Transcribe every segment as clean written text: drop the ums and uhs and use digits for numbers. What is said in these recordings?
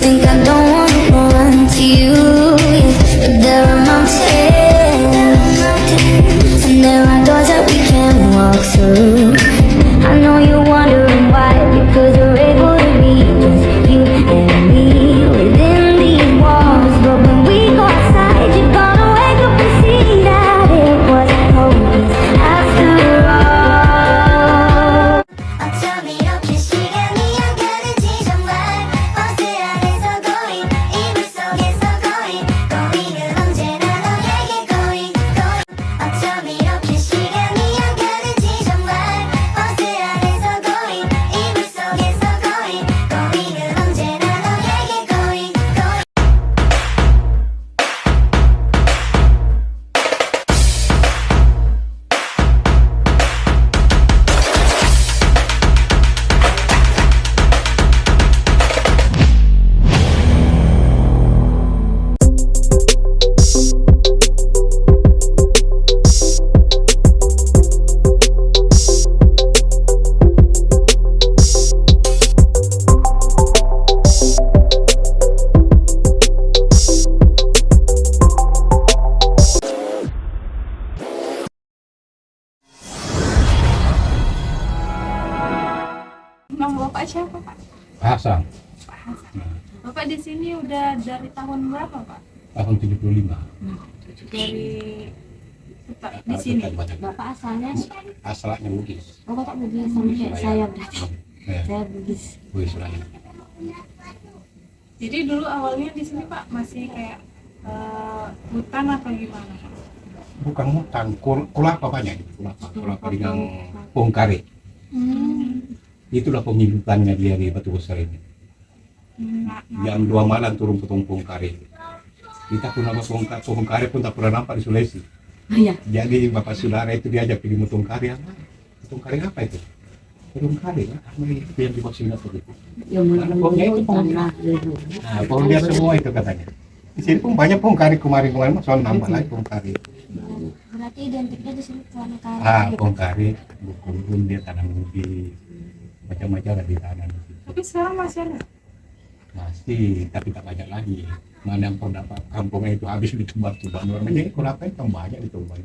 think I don't wanna run to you, but there are mountains, and there are doors that we can't walk through. I know you're wondering why, because we're able to be just you and me within these walls. But when we go outside, you're gonna wake up and see that it was hopeless after all. 어쩜 이렇게 시간이 안 가는지 정말 버스 안에서 거의 이불 속에서 거의 고민은 언제나 너에게 거의 어쩜 이렇게 시간이 안 가는지 정말 버스 안에서 거의 이불 속에서 거의 고민은 언제나 너에게 거의 Nama Bapak siapa, Pak? Hasan, Pak Hasan. Bapak di sini udah dari tahun berapa, Pak? tahun 75. Dari tetap di sini. Bapak asalnya Asalnya Bugis. oh Bapak Bugis sama kayak saya berarti. Ya, Saya Bugis. Bugis lain. Jadi dulu awalnya di sini, Pak, masih kayak hutan atau gimana, Pak? Bukan hutan, kulapa banyak. Kulapa dengan pongkare. Itulah penghidupannya dia di Batu Besar ini. Jam 2 malam turun ke pongkare. Kita pun nama pongkare pun tak pernah nampak di Sulawesi. Iya. Jadi bapak saudara itu diajak pergi motongkare. Motongkare apa itu? Motongkare lah, itu yang di bawah Singapura itu. Ya Pokoknya itu pohon. Nah, pohon dia semua itu katanya. Di sini pun banyak pongkare kemarin soal nambah lagi pongkare. Berarti identiknya di sini warna kari. Pongkare, buku dia tanam ubi, macam-macam lah di tanam. Tapi sekarang masih ada. Masih, tapi tak banyak lagi. Mana yang dapat kampungnya itu habis ditebak-tebak. Normalnya ini kenapa itu banyak ditebak.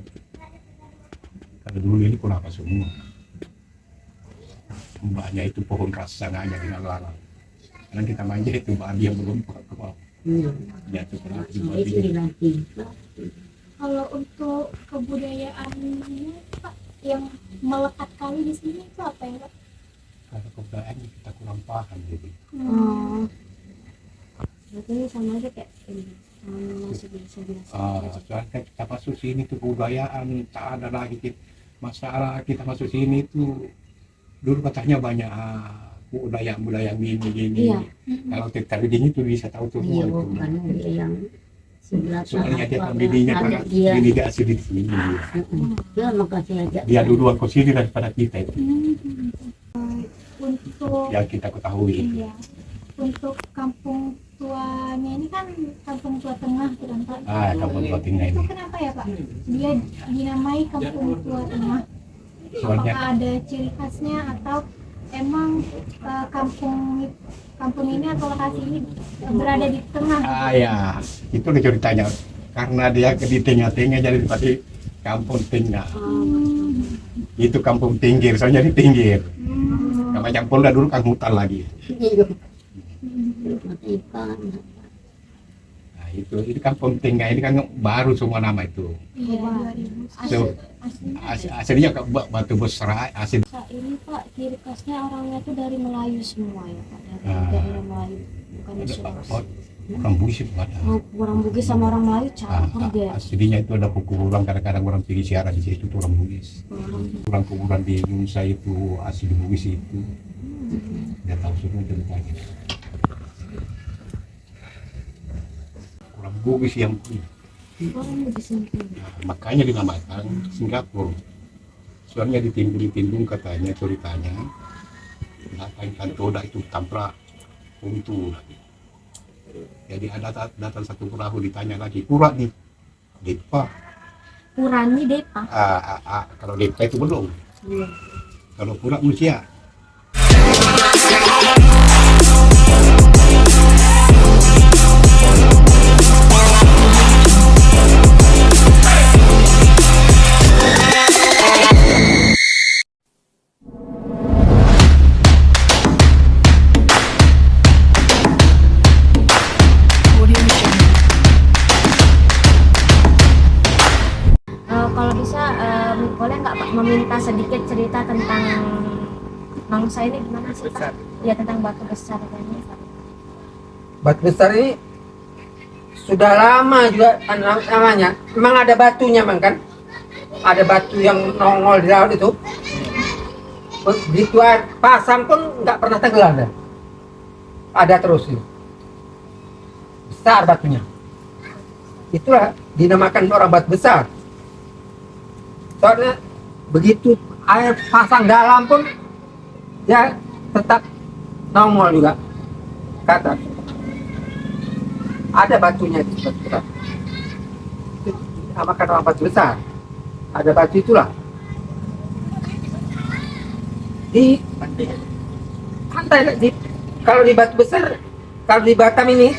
Kalau dulu ini kenapa semua. Banyak itu pohon rasang aja dengan larang. Karena kita manja itu babi yang belum ke bawah. Jatuh ke babi. Kalau untuk kebudayaan ini, Pak, yang melekat kali di sini itu apa ya, Pak? Kalau kebetulan kita kurang paham jadi. Berarti ini sama aja kayak ini. Masih biasa-biasa. Soalnya kita masuk sini tuh kebudayaan tak ada lagi masalah kita masuk sini tuh dulu katanya banyak budaya gini. Iya. Kalau TKB ini tuh bisa tahu tuh Iya, semua itu. bukan dia yang sebelah Soalnya dia sana, pembininya ada karena dia. ini dia asli di sini. Dia makasih aja. Dia duluan ke sini daripada kita itu. Untuk Yang kita ketahui. iya, untuk kampung tuanya ini kan kampung tua tengah tuh kan, Pak. Kampung Tua Tengah Itu ini. kenapa ya, Pak? Dia dinamai kampung tua tengah. Soalnya Apakah ada ciri khasnya atau emang kampung ini atau lokasi ini berada di tengah? ya, itu dia ceritanya. Karena dia di tengah-tengah jadi pasti kampung tengah. Itu kampung pinggir, soalnya di pinggir. Nama yang Polda dulu kan hutan lagi. Nah, itu kampung tengah ini kan baru semua nama itu. Iya, 2000. Aslinya ke Batu Besar asli. Ini Pak, ciri khasnya orangnya itu dari Melayu semua ya Pak, dari daerah Melayu, bukan di Sulawesi. Orang Bugis itu ada. Orang Bugis sama orang Melayu campur dia. Aslinya itu ada kuburan, kadang-kadang orang pergi siaran di situ itu orang Bugis. Orang kuburan di Indonesia itu asli Bugis itu. Dia tahu semua ceritanya. Orang Bugis yang punya. Orang Bugis yang punya. Makanya dinamakan Singapura. Soalnya ditindung katanya ceritanya. Datang toda itu tamprak untu lagi. Jadi ada datang satu perahu ditanya lagi, pura nih, Depa. Purani Depa. Kalau Depa itu belum. Iya. Kalau pura manusia. cerita tentang mangsa ini gimana sih Pak? Ya tentang batu besar ini. Batu besar ini sudah lama juga namanya. Memang ada batunya, memang kan? Ada batu yang nongol di laut itu. Begitu pasang pun nggak pernah tenggelam dah. Ada terus itu. Besar batunya. Itulah dinamakan orang batu besar. Soalnya begitu air pasang dalam pun dia tetap nongol juga ke atas. Ada batunya itu batu besar. Itu dinamakan orang batu besar. Ada batu itulah. Di pantai kalau di batu besar, kalau di Batam ini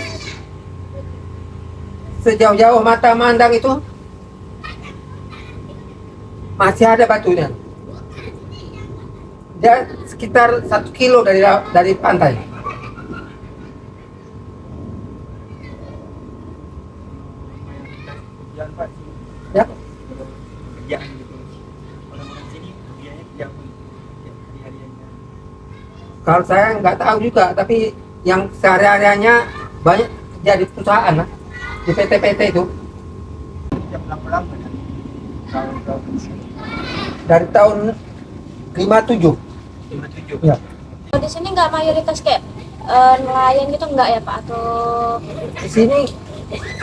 sejauh-jauh mata mandang itu masih ada batunya. Dia sekitar 1 kilo dari pantai. Ya. Kalau saya nggak tahu juga, tapi yang sehari-harinya banyak jadi perusahaan lah, di PT-PT itu. Dari tahun 57. Ya. Di sini nggak mayoritas kayak nelayan gitu nggak ya Pak? Atau Di sini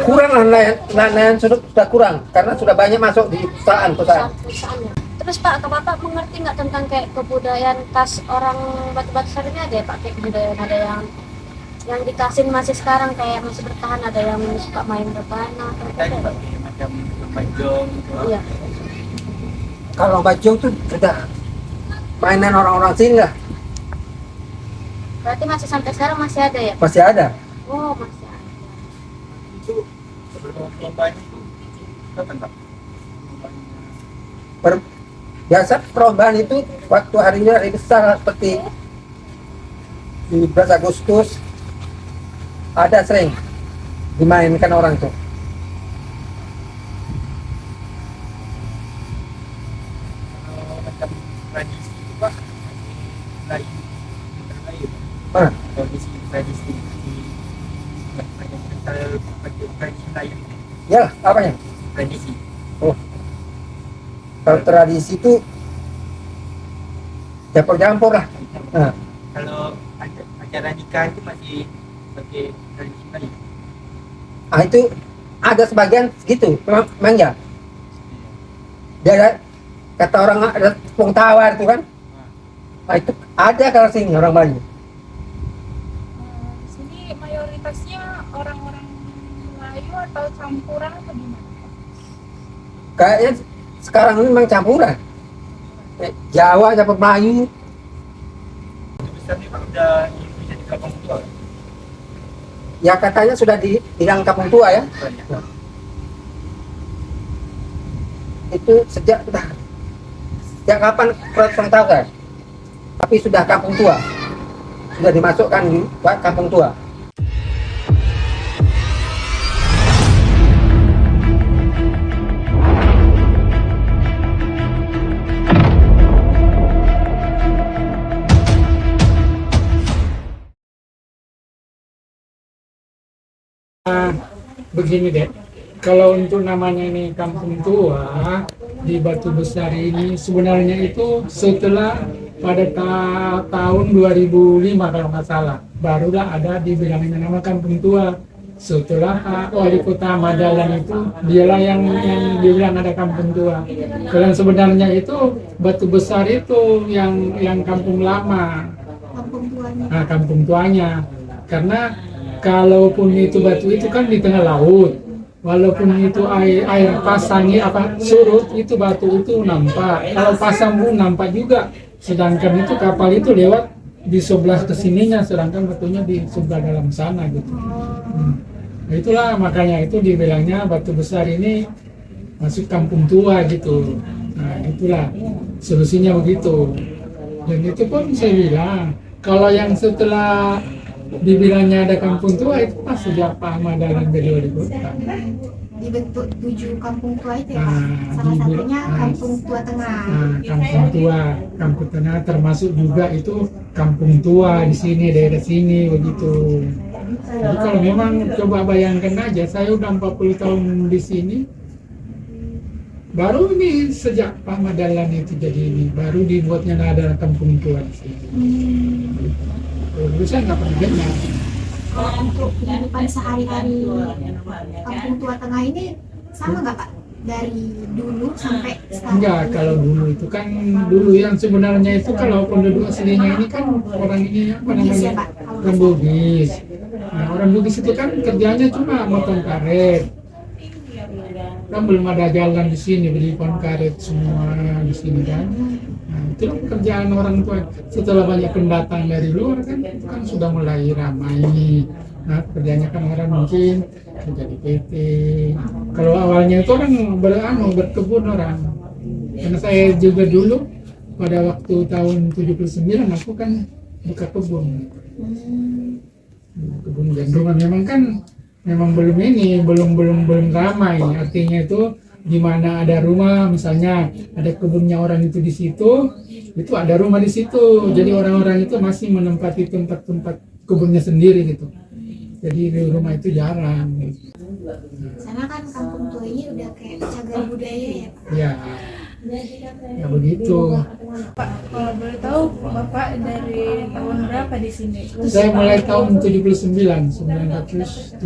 kurang lah nelayan sudah kurang karena sudah banyak masuk di perusahaan. perusahaannya? Terus Pak, ke Bapak mengerti nggak tentang kayak kebudayaan khas orang batu besar ini ada ya Pak? Kayak kebudayaan ada yang dikasih masih sekarang kayak masih bertahan, ada yang suka main rebana atau apa? Macam bajong gitu. Iya. Kalau bajong tuh sudah mainan orang-orang sini lah, Berarti masih sampai sekarang masih ada ya? masih ada. Oh masih ada. Itu sebelum lombanya itu kapan Pak? Biasa perlombaan itu waktu hari besar seperti di 11 Agustus ada sering dimainkan orang tuh. Macam tradisi itu Pak, lain lain. Mana? Tradisi macam tradisi lain. Ya, apanya? Tradisi. Oh, kalau tradisi itu campur-campur lah. Nah, Kalau acara nikah itu masih pakai tradisi lain. itu ada sebagian gitu, memang ya. Dia ada, kata orang ada tepung tawar itu kan. Nah, itu ada kalau sini orang Bali. Di sini mayoritasnya orang-orang Melayu atau campuran atau gimana? Kayaknya sekarang ini memang campuran. Jawa campur Melayu. Itu besar nih Pak udah bisa di kampung tua. Ya katanya sudah bilang kampung tua ya. Banyak. Itu sejak kapan kurang tahu kan? Tapi sudah kampung tua. Sudah dimasukkan di kampung tua. Begini deh, kalau untuk namanya ini Kampung Tua di Batu Besar ini sebenarnya itu setelah pada tahun 2005 kalau nggak salah, barulah ada dibilangnya nama Kampung Tua. Setelah wali kota Madalan itu dialah yang dibilang ada Kampung Tua. Kalau sebenarnya itu Batu Besar itu yang kampung lama. Kampung tuanya. Nah, kampung tuanya, karena kalaupun itu batu itu kan di tengah laut, walaupun itu air pasangi apa surut itu batu itu nampak, kalau pasang pun nampak juga, sedangkan itu kapal itu lewat di sebelah kesininya, sedangkan batunya di sebelah dalam sana gitu. Nah, itulah makanya itu dibilangnya Batu Besar ini masuk kampung tua gitu. Nah, itulah solusinya begitu. Dan itu pun saya bilang kalau yang setelah dibilangnya ada kampung tua itu pas sejak Pak Madalan jadi wali kota. dibentuk 7 kampung tua itu ya Pak? Nah, Salah di- satunya nah, Kampung Tua Tengah. Kampung Tua, Kampung Tengah termasuk juga itu Kampung Tua di sini, daerah sini begitu. Jadi kalau memang coba bayangkan aja, saya udah 40 tahun di sini, baru ini sejak Pak Madalan itu jadi ini, baru dibuatnya ada Kampung Tua di sini. Kalau dulu saya nggak pernah dengar. Kalau untuk kehidupan sehari-hari Kampung Tua Tengah ini sama nggak Pak? Dari dulu sampai sekarang? Enggak, kalau dulu itu kan dulu yang sebenarnya itu kalau penduduk aslinya ini kan orang ini apa Bugis ya, namanya? Pak? Orang Bugis. Nah, orang Bugis itu kan kerjanya cuma motong karet. Kan belum ada jalan di sini, beli pohon karet semua di sini kan. Nah, itu pekerjaan orang tua. Setelah banyak pendatang dari luar kan, itu kan sudah mulai ramai. Nah, kerjanya kan orang mungkin kerja di PT. Kalau awalnya itu orang berkebun orang. Karena saya juga dulu pada waktu tahun 79 aku kan buka kebun. Kebun gandum memang kan memang belum ramai. Artinya itu di mana ada rumah, misalnya ada kebunnya orang itu di situ, itu ada rumah di situ. Jadi orang-orang itu masih menempati tempat-tempat kebunnya sendiri gitu. Jadi di rumah itu jarang. Sana kan Kampung Tua ini udah kayak cagar budaya ya Pak? Ya, ya begitu. Pak, kalau boleh tahu Bapak dari tahun berapa di sini? Saya mulai tahun 1979.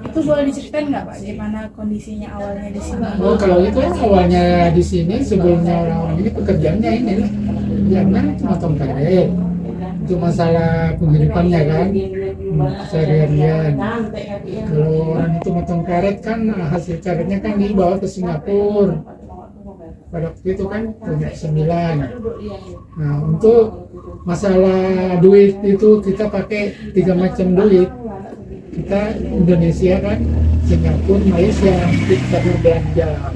Itu boleh diceritain nggak Pak, gimana kondisinya awalnya di sini? Oh, kalau itu awalnya di sini sebelumnya orang-orang ini pekerjaannya ini, kerjanya motong karet. Itu masalah penghidupannya kan, sehari-harian. Kalau orang itu motong karet kan hasil karetnya kan dibawa ke Singapura. Pada waktu itu kan tahun 9. Nah, untuk masalah duit itu kita pakai 3 macam duit. Kita Indonesia kan, Singapura, Malaysia, kita berbelanja.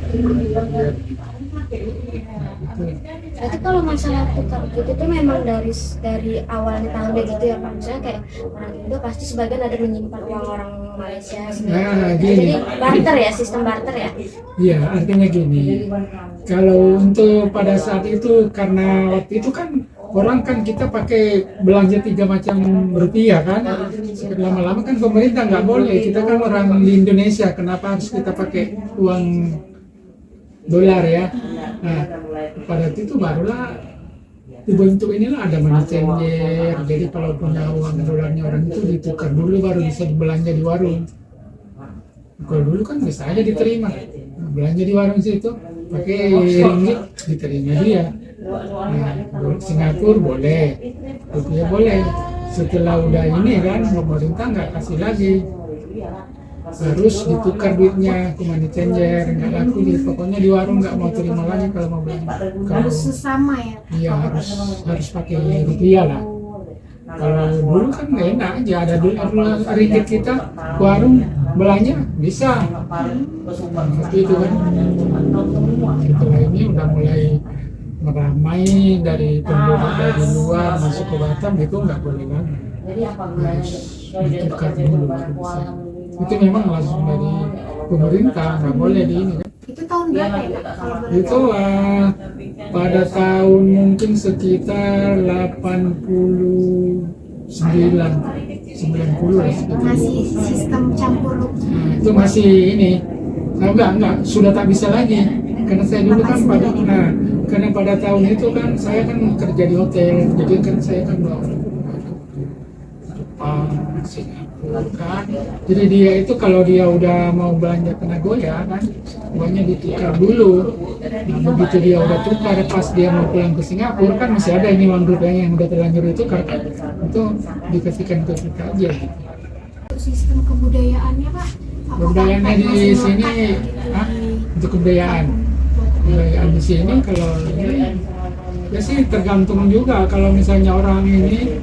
Berarti kalau masalah tukar gitu itu memang dari awalnya tahunnya gitu ya Pak. Misalnya kayak orang Indo pasti sebagian ada menyimpan uang orang Malaysia. Nah, Jadi gini. barter ya, sistem barter ya. Iya, artinya gini. Kalau untuk pada saat itu, karena waktu itu kan orang kan kita pakai belanja 3 macam rupiah kan. Lama-lama kan pemerintah nggak boleh. Kita kan orang di Indonesia, kenapa harus kita pakai uang dolar ya? Nah, pada waktu itu barulah dibentuk inilah ada money changer. Jadi kalau punya uang dolarnya orang itu ditukar dulu baru bisa dibelanja di warung. Kalau dulu kan bisa aja diterima. Nah, belanja di warung situ pakai ringgit diterima dia. Nah, Singapura boleh, rupiah boleh. Setelah udah ini kan pemerintah nggak kasih lagi, harus ditukar duitnya ke money changer, nggak laku pokoknya di warung nggak mau terima lagi kalau mau belanja. Kalau Harus sesama ya? iya harus pakai rupiah lah. Kalau dulu kan nggak enak aja, ada ringgit kita ke warung belanja bisa. Waktu itu kan setelah ini udah mulai meramai dari penduduk dari luar masuk ke Batam itu nggak boleh lagi. Harus ditukar dulu baru bisa. Itu memang langsung dari pemerintah, nggak boleh di ini kan. Itu tahun berapa ya Pak? Kalau boleh Itu pada tahun mungkin sekitar 90 lah sekitar. masih sistem campur Nah, itu masih ini. Nah, enggak, sudah tak bisa lagi. Karena saya dulu kan karena pada tahun itu kan saya kan kerja di hotel, jadi kan saya kan bawa Jepang, Singapura kan. Jadi dia itu kalau dia udah mau belanja ke Nagoya kan, uangnya ditukar dulu. Nah, begitu dia udah tukar, pas dia mau pulang ke Singapura kan masih ada ini uang rupiah yang udah terlanjur ditukar kan, itu dikasihkan ke kita aja. untuk sistem kebudayaannya Pak? Apakah Kebudayaannya Pak di masih sini, melekat untuk kebudayaan di sini kalau ini ya sih tergantung juga. Kalau misalnya orang ini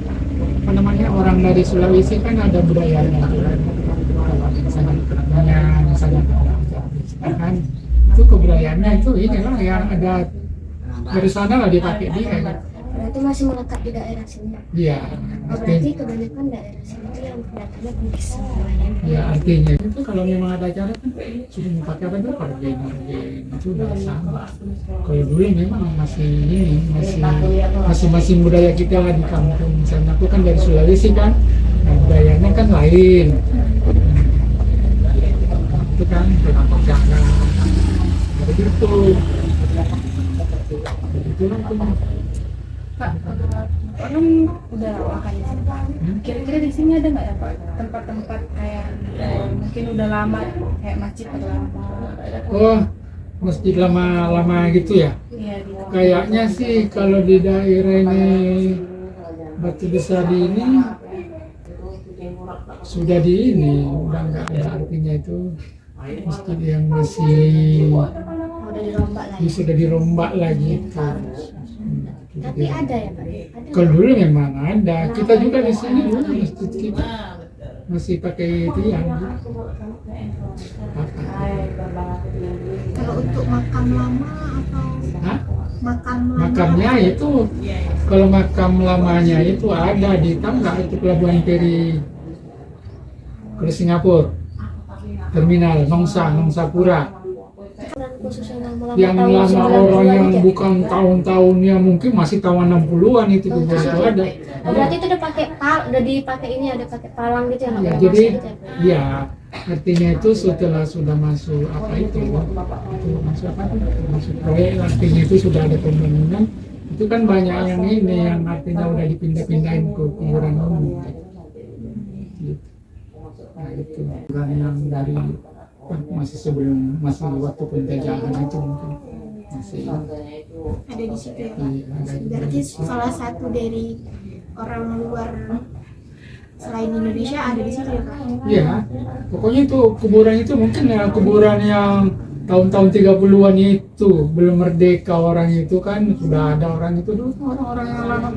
apa namanya orang dari Sulawesi kan ada budayanya kan, misalnya keramaian, misalnya kan itu kebudayaannya itu inilah yang ada dari sana lah dipakai dia kan. Berarti masih melekat di daerah sini. Iya, Oh, berarti kebanyakan daerah sini itu yang kelihatannya Bugis semuanya. ya artinya itu kalau memang ada acara kan sudah mau pakai apa itu organ itu udah sama. Kalau dulu memang masih ini masing-masing budaya kita lah di kampung. Misalnya aku kan dari Sulawesi kan, nah, budayanya kan lain. Itu kan penangkap jangan begitu. Itulah tuh. Pak, kan udah makan di sini. Kira-kira di sini ada nggak ya Pak tempat-tempat kayak mungkin udah lama kayak masjid udah lama? Oh, masjid lama-lama gitu ya? Iya di Kayaknya sih kalau di daerah ini Batu Besar ini sudah di ini udah nggak ada artinya itu masjid yang masih Udah dirombak lagi. sudah dirombak lagi itu. Tapi ada ya Pak? Ada. Kalau dulu memang ada, kita juga di sini dulu masjid kita masih pakai tiang. Kalau untuk makam lama atau Hah? makam lama? Makamnya itu kalau makam lamanya itu ada di Tanggak itu Pelabuhan Peri ke Singapura terminal Nongsapura Dan khusus yang tahun lama 90-an orang yang aja. bukan tahun-tahunnya mungkin masih tahun 60-an itu juga itu ada. Oh, berarti itu udah dipakai ini ada pakai palang gitu ya? nggak Ya, boleh jadi masuk gitu ya? ya artinya itu setelah sudah masuk apa itu masuk apa itu masuk proyek artinya itu sudah ada pembangunan itu kan banyak yang ini yang artinya udah dipindah-pindahin ke kuburan umum. Gitu. Nah itu kuburan yang dari masih sebelum masih waktu penjajahan itu mungkin masih Ada di situ ya Pak? iya, ada di Berarti salah satu dari orang luar selain Indonesia ada di situ ya Pak? iya, pokoknya itu kuburan itu mungkin ya kuburan yang tahun-tahun 30-an itu belum merdeka orang itu kan sudah ada orang itu dulu orang-orang yang lama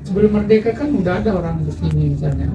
sebelum merdeka kan udah ada orang begini misalnya